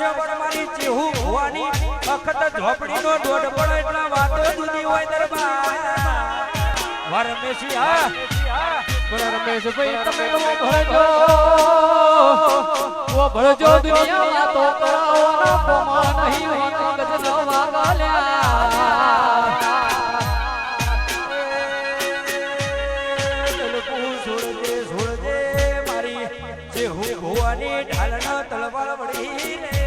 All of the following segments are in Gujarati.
છે પણ મારી ચેહુ ભવાની અખત ઝોપડીનો દોઢ પડે એટલા વાતો જુદી હોય દરબાર વા રમેશી હા પણ રમેશ ભાઈ તમે ભળજો દુનિયા તો કરાવવાનો પ્રમાણ નહીં હોય ગજલો વાગાલ્યા છોડજે મારી ચેહુ ભવાની ઢાલનો તલવાર વળી રે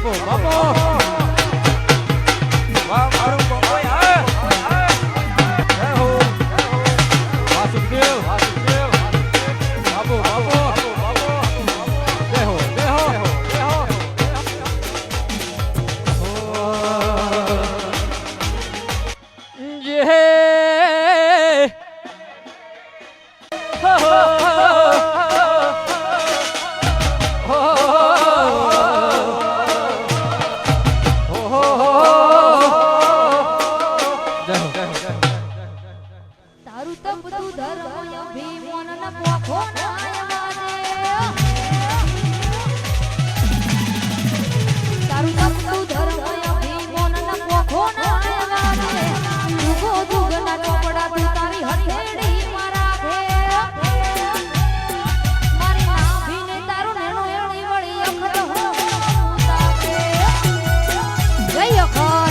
બાપો બાપો વાહ મારું કોઈ હા જય હો વાસુદેવ બાપો બાપો જય હો તારું તપ તું ધર્મ અભિમાન ન પોખો તારું તપ તું ધર્મ અભિમાન ન પોખો જુગો જુગ ના ચોપડા તું તારી હથેળી મારા ઘે મારી નાભીને તારું નેણો એણી વળી અખત હો તાકે જય અખર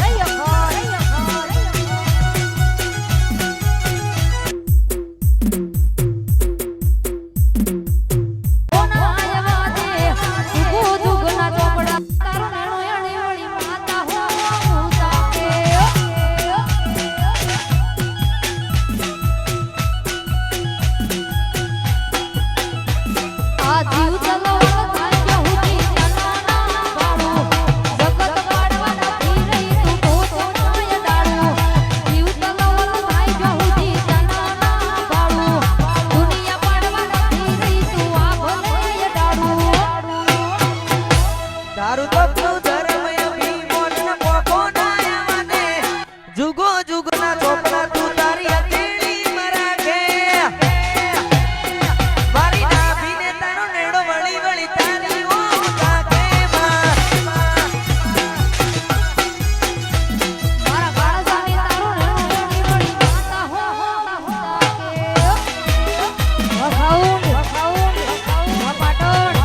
તારું તો તું ધર્મ અભિમાન ન પોખો ના મને જુગો જુગ ના ચોપડા તું તારી હથેળી મારા ઘે મારી નાભીને તારો નેડો વળી વળી તારી ઓ તાકે મારા બાળા સામે તારું નેણો એણી વળી માતા હો તાકે વખાઉન પાટણ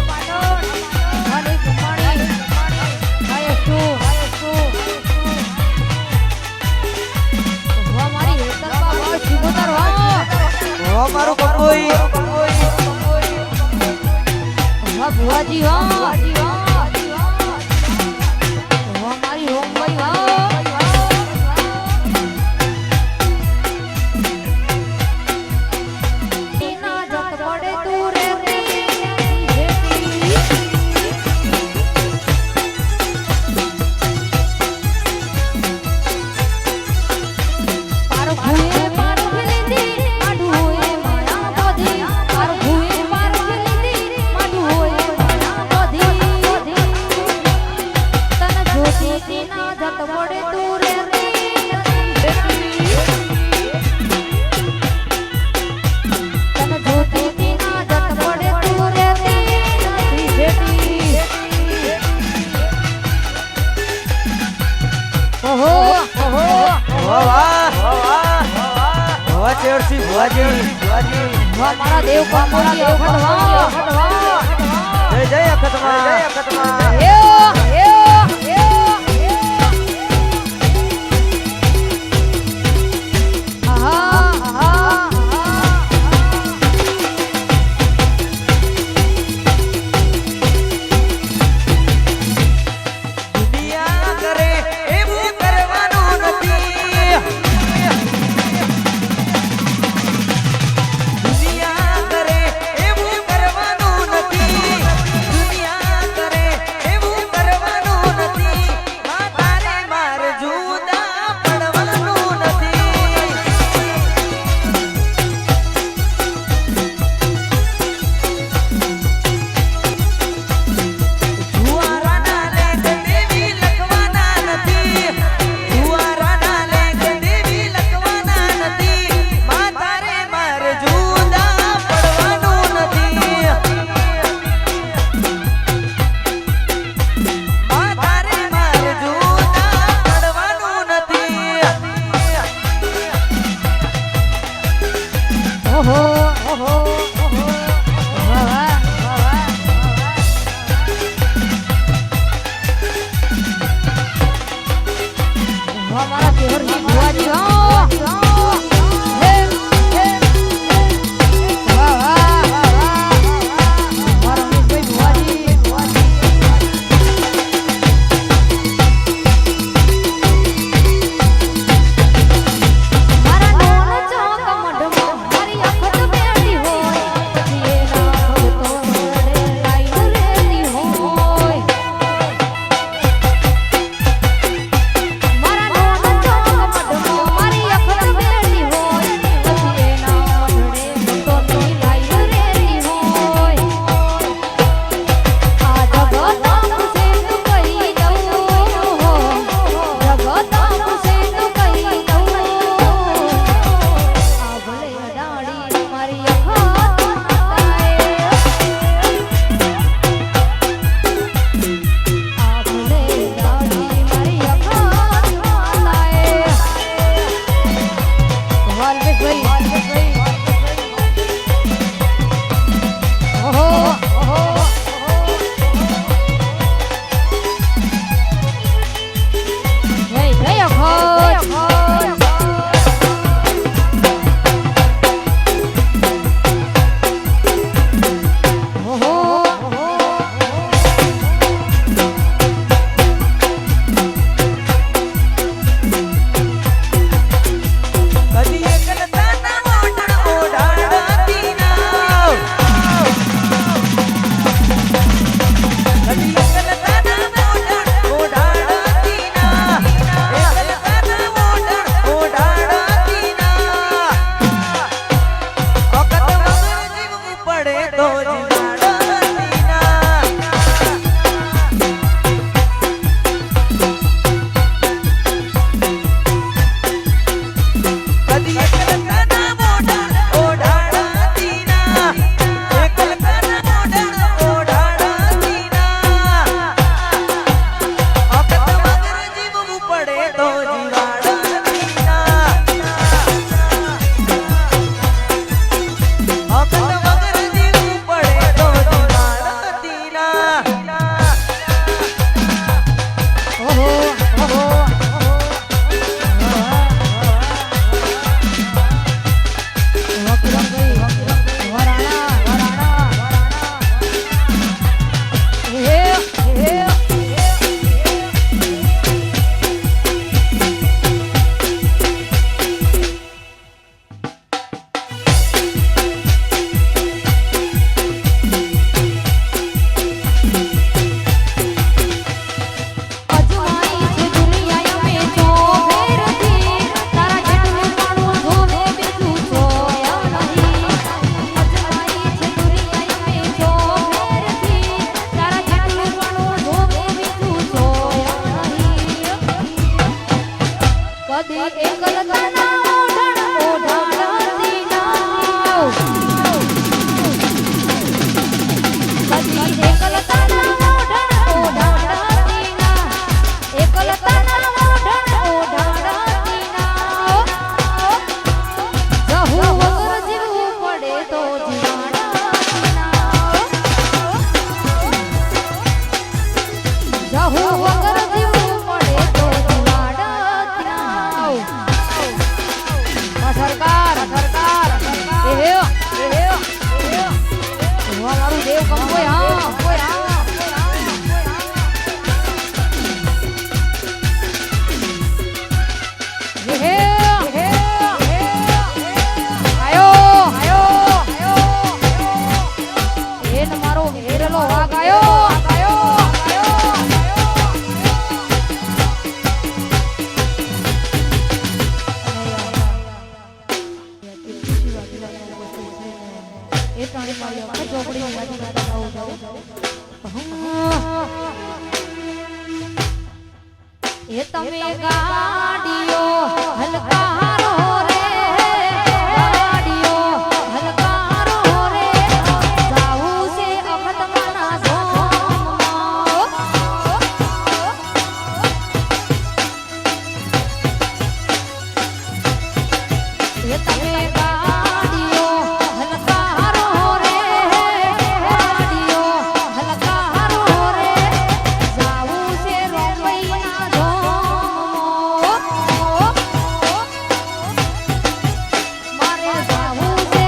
મારી કુમારી માયસ્તુ વા મારી હેતરબા વા સુગોતર વા ઓ મારું કંબોઈ વા ભુવાજી વા મારી હોમભાઈ વા ના જત પડે તું રે ચેડસી ભુવાજી મારા દેવ કામોરી જય અખતમાં દુનિયા કરે એવું કરવાનું નથી દુનિયા કરે એવું કરવાનું વેલકમ કોઈ હા કોઈ હા એ તમે ગાડીઓ હલકારો રે ગાડીઓ હલકારો રે જાવું છે અખતમાના ઝોમમાં એ તમે ગાડીઓ હલકારો રે ગાડીઓ હલકારો રે જાવું છે રોમૈયા મારે જાવું છે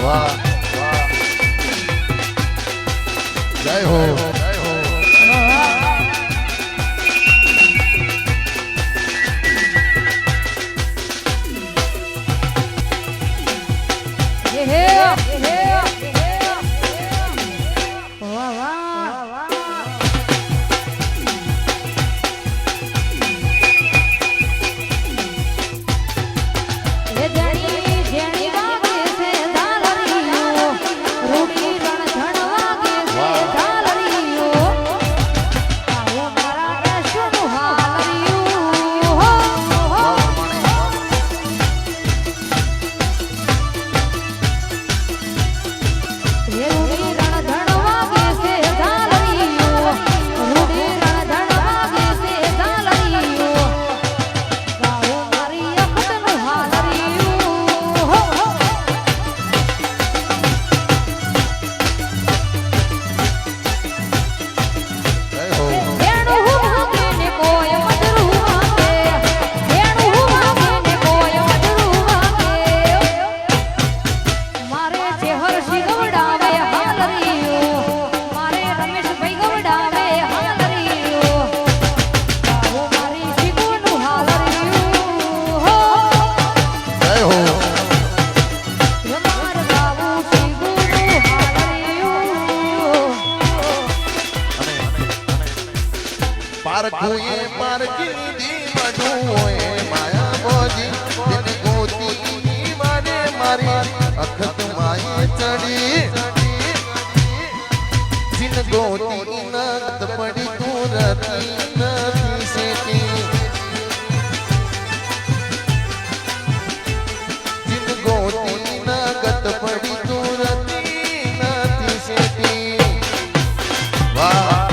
વાહ જય હો પારખુએ પારખી દી મડુઓએ માયા બોજી દિન ગોતી માને મારી અખત માએ ચડી દિન ગોતી નત પડી તુરતી નથી સેતી દિન ગોતી નગત પડી તુરતી નથી સેતી વાહ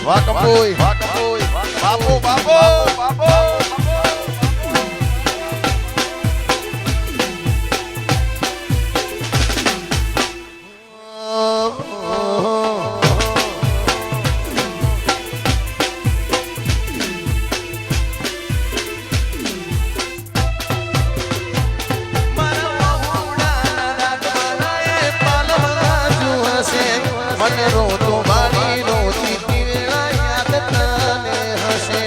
વાહ કપોઈ બાપો બાપો બાપો મને રોતો મારી રોતી યાદ તને હશે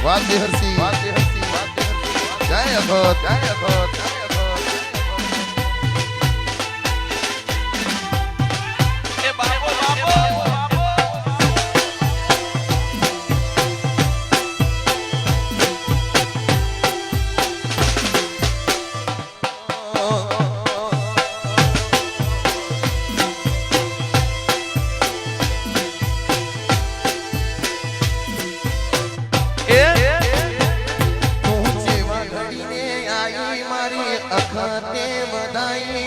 વાહ હરસી જય અખત એ બાપો બાપો તું જેવા ઘડીને આઈ મારી અખતે બધાઈ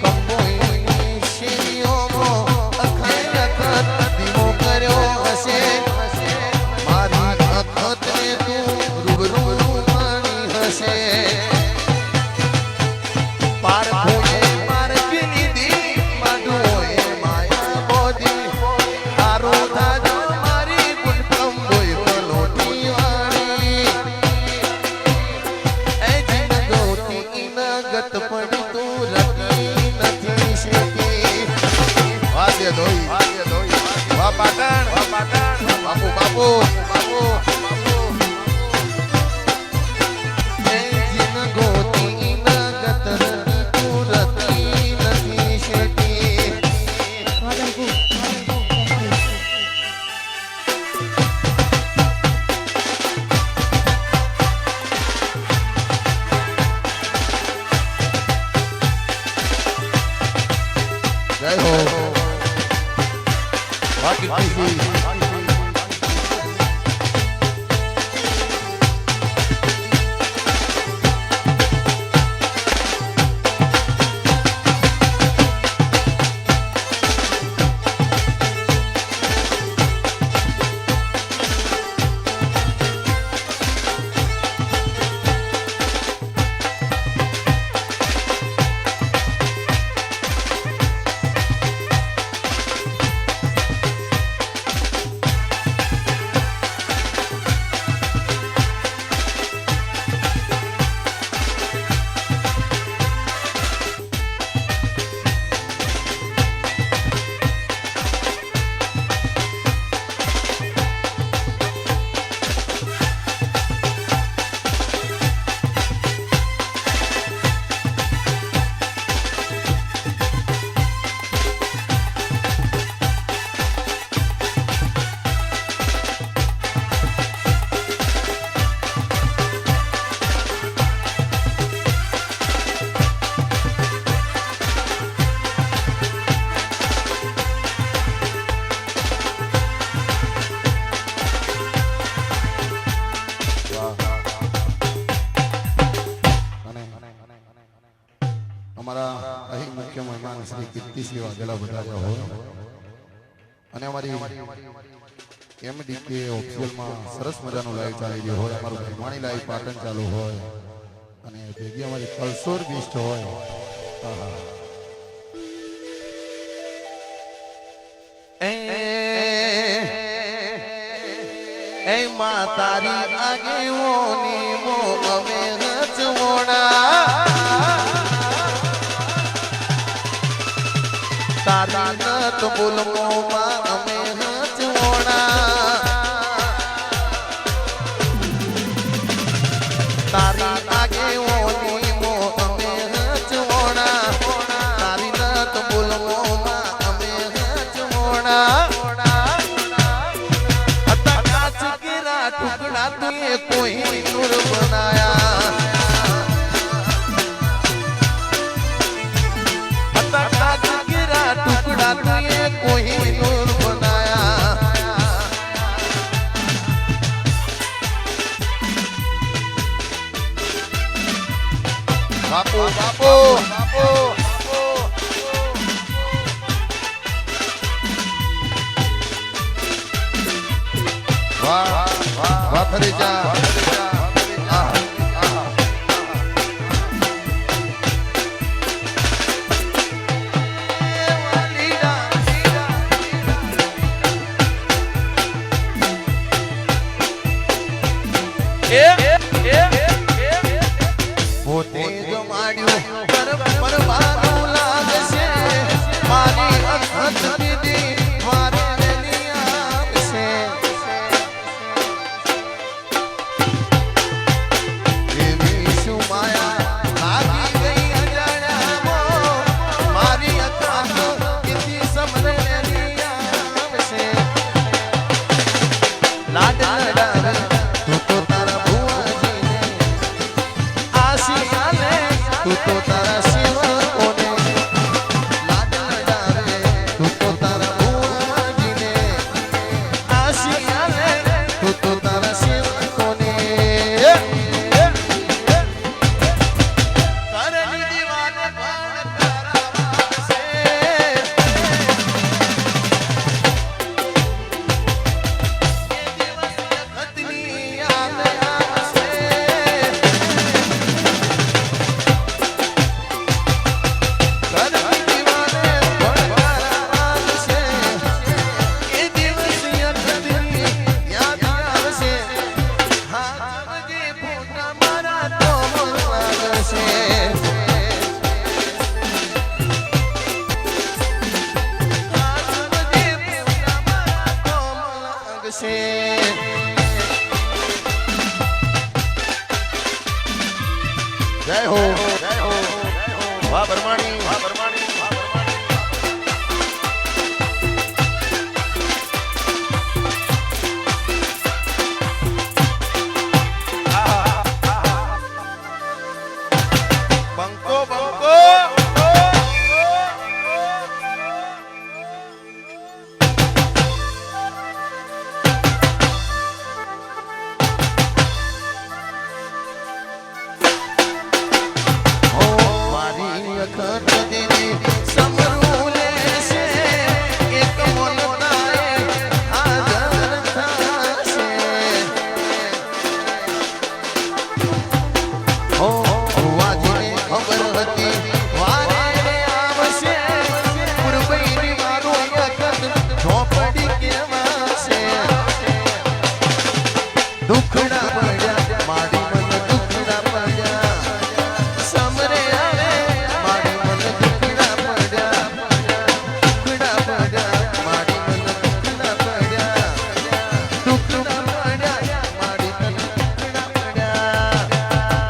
કંબોઈની શેરીઓમાં અખત અખત દીવો કર્યો હશે મારી અખતને તું રૂબરૂ માણી હશે પાર ભોએ માર્ગી લીધી માધુઓએ માયા બોધી તારો દાદો મારી કુટુંબ બોય પલોટી વાળી એ જિંદગોતી નગત પડી તું રતી નથી શેતી વાદ્ય ધોઈ વાહ પાટણ બાપુ બાપુ એ જિંદગોતી નગત તું રતી નથી શેતી જય હો વાહ કીર્તિજી અમારા અહીં મુખ્ય મહેમાન શ્રી કીર્તિસિંહ વાઘેલા બધા હોય અને અમારી એમડીકે ઓફિશિયલમાં સરસ મજાનું લાઈવ ચાલી રહ્યું હોય અમારું મહેમાણી લાઈવ પાટણ ચાલુ હોય અને ભેગી અમારી કલસોર બીસ્ટ હોય એ માં તારી આગેઓની મો અમે રચવોણા તારી નત બોલમો માં અમે રચવોણા તારી આગેઓની મો અમે રચવોણા તારી નત બોલમો માં અમે રચવોણા टुकड़ा तुए कोई नूर बनाया गिरा टुकड़ा तुए कोई नूर बनाया बापू बापू बापू वाह वाह फरीजा પોતે જમાડ્યું પર બારું લાગશે મારી અખત દીદી મારે લડાવે તું તો તારા ભુવાજીને આશી આલે તું તો તારા સેવકોને લાડ લડાવે તું તો તારા ભુવાજીને આશી આલે તું તો તારા સેવકોને કરની દીવાને પાણ તારા વાસે જય હો વાહ બરમાણી વાહ બરમાણી વાહ બરમાણી બંકો બંકો દુખડા પડ્યા મારી મન દુખડા પડ્યા સમરે આવે મારી મન દુખડા પડ્યા દુખડા પડ્યા મારી મન દુખડા પડ્યા દુખડા પડ્યા મારી મન દુખડા પડ્યા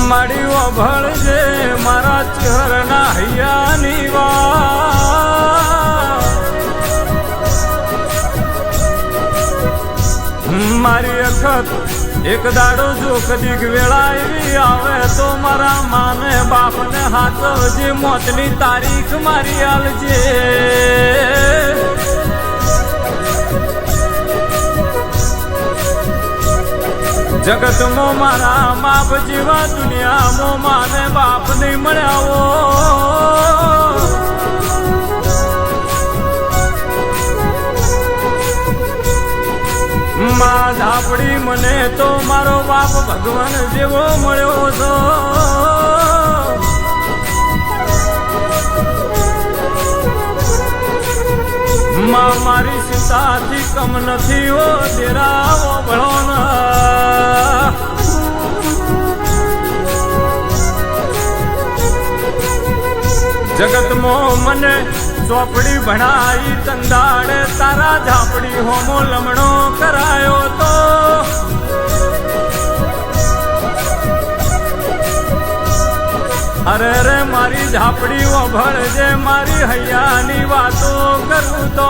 માડીઓ ભળજે મારા ચરના હૈયાની વાત મારી અખત એક દાડો જો કદીક વેળા એવી આવે તો મારા માને બાપને હાથવજે મોતની તારીખ મારી આલજે જગતમાં મારા બાપ જેવા દુનિયામાં માને બાપ નહીં મળ્યાવો માં ઝાપડી મને તો મારો બાપ ભગવાન જેવો મળ્યો છો માં મારી સીતાથી કમ નથી હો દેરાવો ભળો જગતમાં મને ચોપડી ભણાઈ તંદાડે તારા ઝાપડી હોમો લમણો કરાયો તો અરે રે મારી ઝાપડી ઓભળજે મારી હૈયાની વાતો કરું તો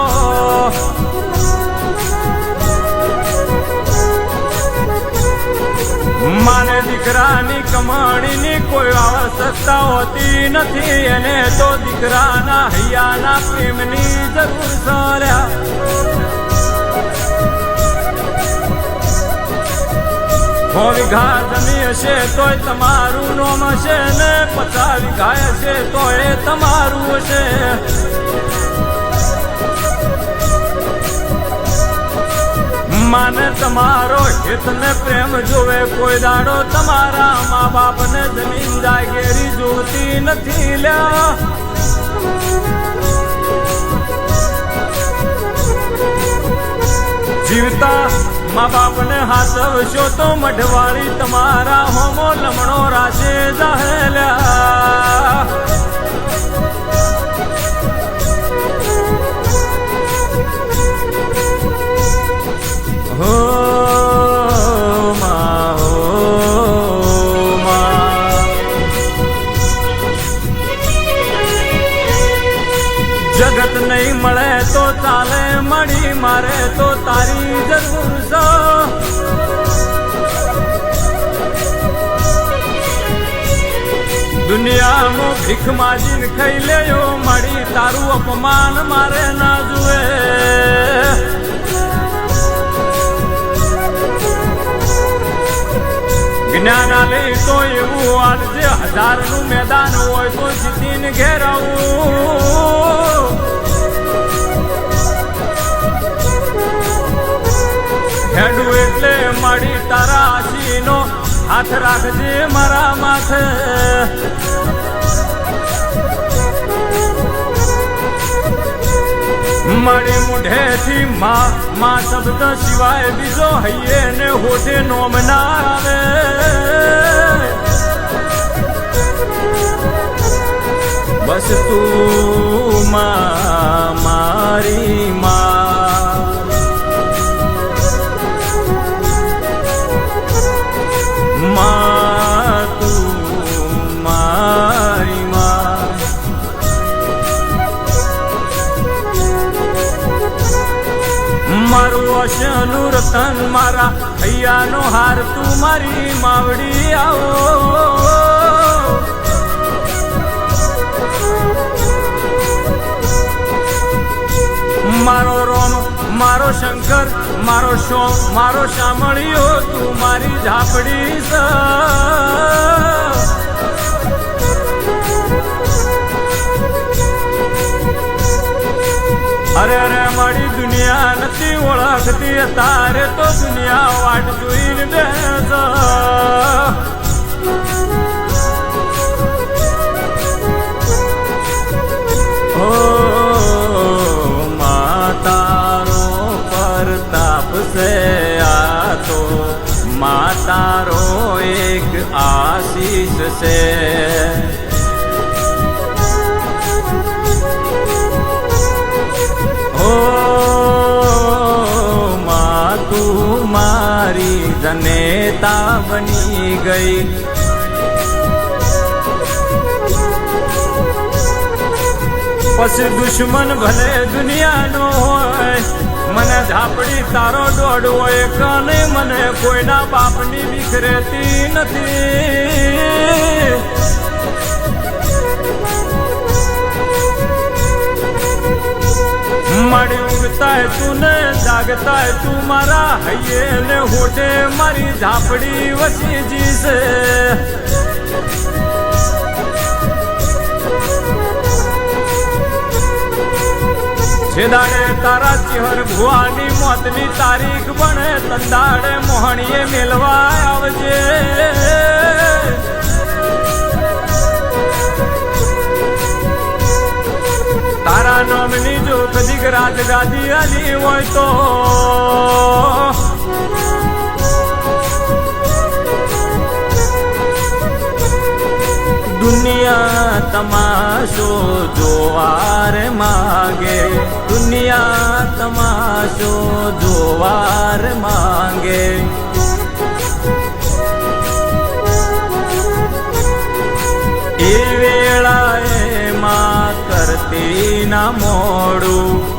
માને દીકરાની કમાણીની કોઈ આવશ્યકતા હોતી નથી એને તો દીકરાના હૈયાના પ્રેમની જરૂર સર્યા સો વીઘા જમી હશે તોય તમારું નામ હશે ને 50 વીઘા હશે તોય તમારું હશે માને તમારો હિત ને પ્રેમ જોવે કોઈ દાડો તમારા મા બાપ ને જમીન જાગીરી જોતી નથી લ્યા જીવતા મા બાપને હાથવશો તો મઢવાળી તમારા હોમો લમણો રાશે જાહેલ્યા હો જગત નહીં મળે તો ચાલે મળી મારે તો તારી જરૂર છે દુનિયામાં ભીખ માજીને ખાઈ લેયો મળી તારું અપમાન મારે ના જુએ જ્ઞાન આલે તો એવું આજે 1000નું મેદાન હોય તો જીતીને ઘેર આવું હેડું એટલે માડી તારા આશીનો હાથ રાખજે મારા માથે મારી મુઢેથી માં શબ્દ સિવાય બીજો હૈયે ને હોઠે નોમ ના આવે બસ તું મારી મારું અશનું રતન મારા હૈયાનો હાર તું મારી માવડી આવો મારો રોમ મારો શંકર મારો શોમ મારો શામળિયો તું મારી ઝાપડી છે અરે અરે મારી દુનિયા નથી ઓળખતી તારે તો દુનિયા વાટ જોઈને બેસ ઓ માતારો પરતાપ છે આ તો માતારો એક આશીષ છે મારી જનેતા બની ગઈ પછી દુશ્મન ભલે દુનિયાનો હોય મને ઝાપડી તારો દોડ હોય કને મને કોઈના બાપની વિખરેતી નથી મારી ઊંઘતા તું ને જાગતા તું મારા હૈયે ને હોઠે મારી ઝાપડી વસી જીશે જે દાડે તારા ચિહર ભુવાની મોતની તારીખ બને તંદાડે મોહણીએ મેલવા આવજે તારા નામની જો કદીક રાત ગાદી આલી હોય તો દુનિયા તમાશો જોવાર માંગે દુનિયા તમાશો જોવાર માંગે એ વેળાએ માં કરતી ના મોડું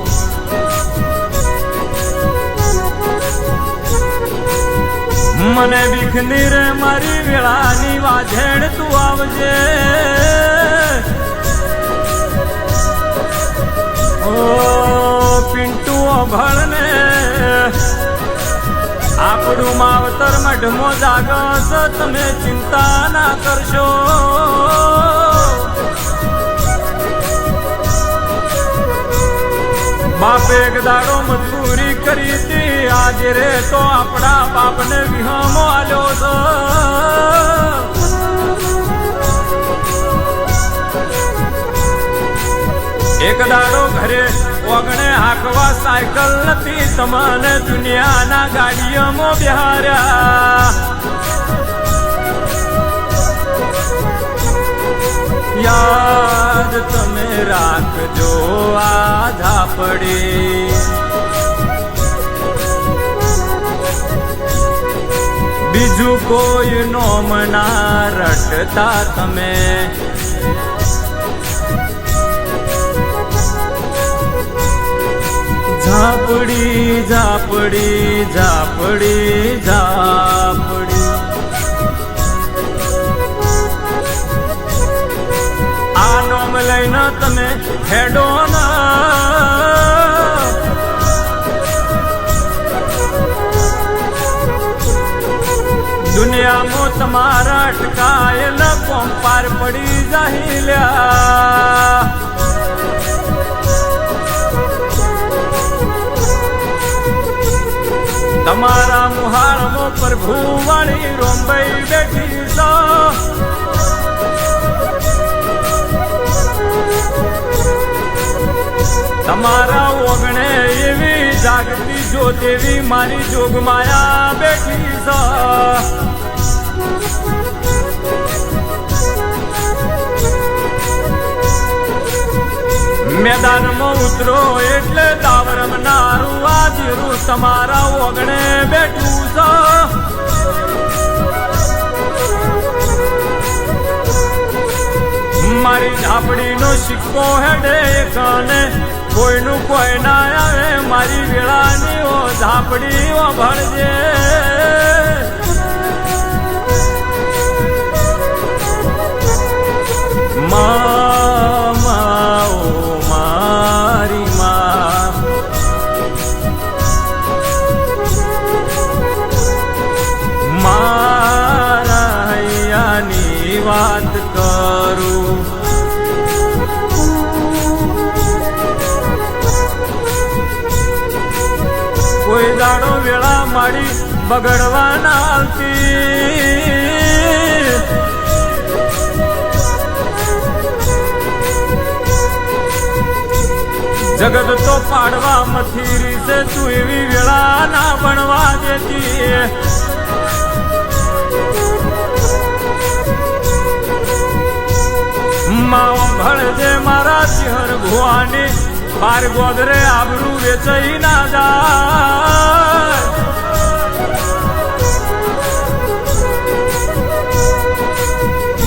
મને ભીખની રે મારી વેળાની વાઝેડ તું આવજે ઓ પિન્ટુ અભળને આપણું માવતર મઢમો જાગસ તમે ચિંતા ના કરશો બાપે એક દાડો મજબૂરી કરી હતી આજે રે તો આપણા બાપને વિહમો આલ્યો છે એક દાડો ઘરે ઓગણે હાંકવા સાયકલ નથી તમને દુનિયાના ગાડીઓમાં બિહાર્યા યાદ તમે રાખજો આ ઝાપડી બીજું કોઈ નોમ ના રટતા તમે ઝાપડી ઝાપડી ઝાપડી ઝાપડી આ નોમ લઈને તમે હેડો ના દુનિયામાં તમારા અટકાયેલા કોમ પાર પડી જાહિલ્યા તમારા મુહાળમાં પ્રભુ વાળી રોંબઈ બેઠી છો તમારા ઓગણે એવી જાગતી જો દેવી મારી જોગમાયા બેઠી છો મેદાનમાં ઉતરો એટલે દાવરમ નારું આજીરું તમારા ઓગણે બેઠું છો મારી ઝાપડીનો સિક્કો હેડે કને કોઈનું કોઈ ના આવે મારી વેળાની ઓ ઝાપડી ઓ ભળજે વાત કરું કોઈ દાડો વેળા મારી બગડવા ના આવતી જગત તો પાડવા મથીરી છે તું એવી વેળા ના બનવા દેતી માવો ભળજે મારા ચિહર ભુવાની બાર ગોદરે આબરૂ વેચાઈ ના જાય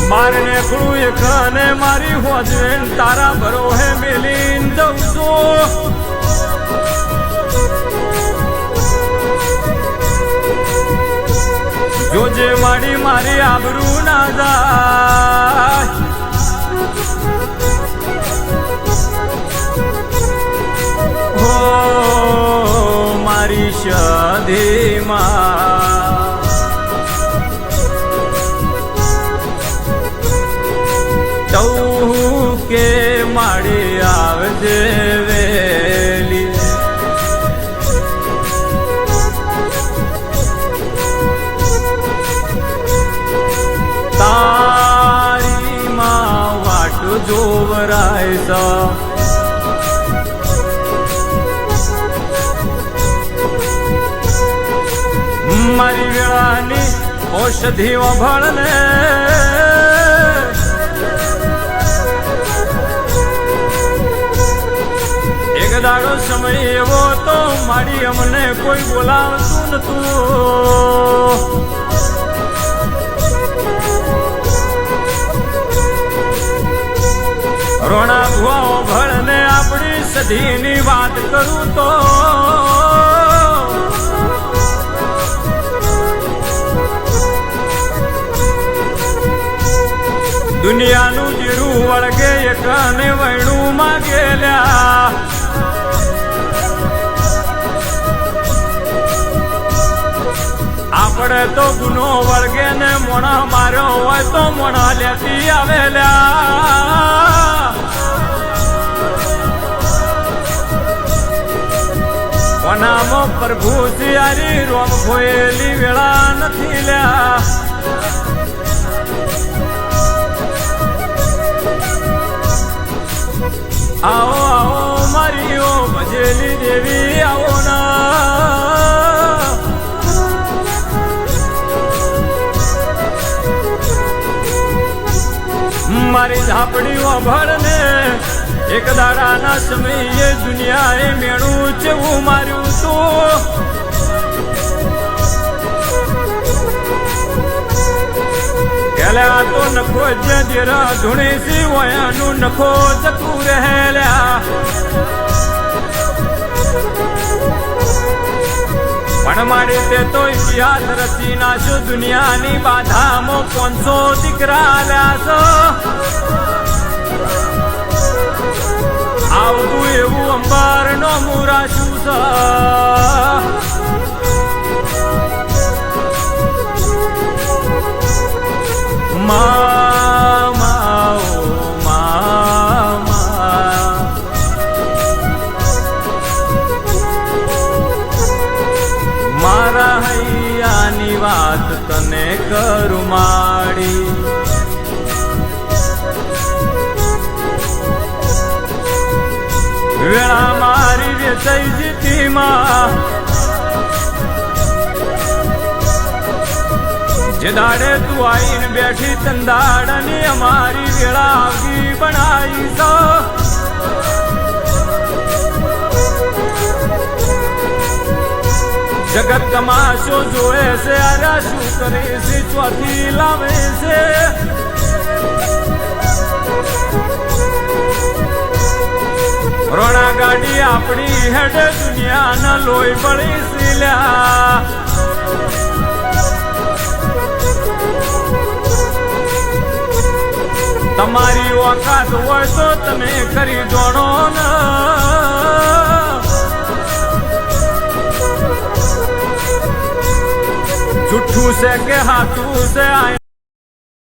મારને ખડું એકને મારી હોજવેન તારા ભરોહે મેલીન જઉં છું જોજે માડી મારી આબરૂ ના જાય મારી શાદીમાં તઉ કે માડી આવજે વેલી તારી માં વાટો જોવરાય મારી વેળાની ઔષધિ ઓભળને એક દાડો સમય એવો તો મારી અમને કોઈ બોલાવતું નતું રોણા ભુવા ઓભળને આપણી સધીની વાત કરું તો દુનિયાનું જીરું વળગે એકને વૈણું માં ગેલ્યા આપણે તો ગુનો વળગે ને મોણા માર્યો હોય તો મોણા લેતી આવેલ્યા કોનામાં પ્રભુ સિયારી રોમ ખોયેલી વેળા નથી લ્યા આવો આવો મારીઓ એવી આવો ના મારી ઝાપડી વાભળ ને એક દાડાના સમયે દુનિયાએ મેણું ચેવું માર્યું તું કેલે આ તો નખો જે દેરા ધૂણી સી વયાનું નખો જતું રહેલ્યા પણ મારી તે તો ઇતિહાસ રચી નાખ્યો દુનિયાની બાધામાં 500 દીકરા આલ્યા છો આવતું એવું અંબાર નો મુરાશું છે મારા હૈયાની વાત તને કરું માડી વેળા મારી વેચાઈ જીતીમાં જે દાડે તું આઈને બેઠી તંદાડની અમારી વેળા આવી બનાવી છો જગત તમાશો જોએ છે અરે શું કરે છે ચોથી લાવે છે રોણા ગાડી આપણી હેડે દુનિયાના લોહી પડી સીલ્યા તમારી ઓકાત હોય તો તમે કરી જોણો ને જુઠ્ઠું છે કે હાથું છે